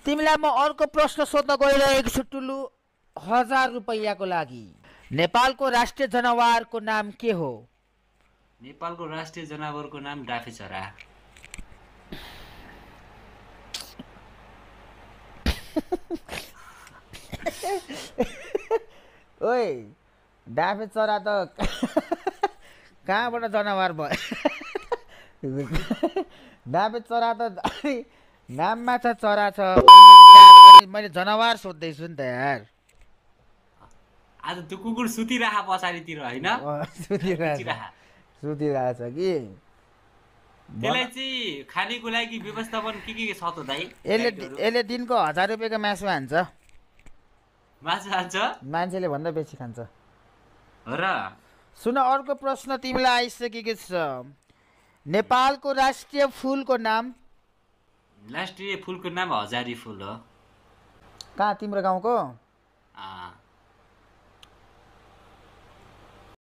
तिमीलाई म अर्को प्रश्न सोध्न गइरहेको छु टुल्लु 1000 रुपैयाँको लागि। नेपालको राष्ट्रिय जनावरको नाम के हो? नेपालको राष्ट्रिय जनावरको नाम डाँफेचरा। ओइ डाँफेचरा त कहाँबाट जनावर भयो? डाँफेचरा त नाममा छ चरा छ, मैले जनावर सोध्दैछु नि त यार। आज त्यो कुकुर सुतिराखा पछाडितिर होइन, सुतिरहेछ कि त्यसलाई चाहिँ खानेको लागि व्यवस्थापन के छ त दाइ? यसले दिनको 1000 रुपियाँको मासु हान्छ। मासु खान्छ, मान्छेले भन्दा बेसी खान्छ। र सुन, अर्को प्रश्न तिमीलाई आइसकेको छ। नेपालको राष्ट्रिय फुलको नाम? राष्ट्रिय फुलको नाम हजारी फुल हो। कहाँ, तिम्रो गाउँको?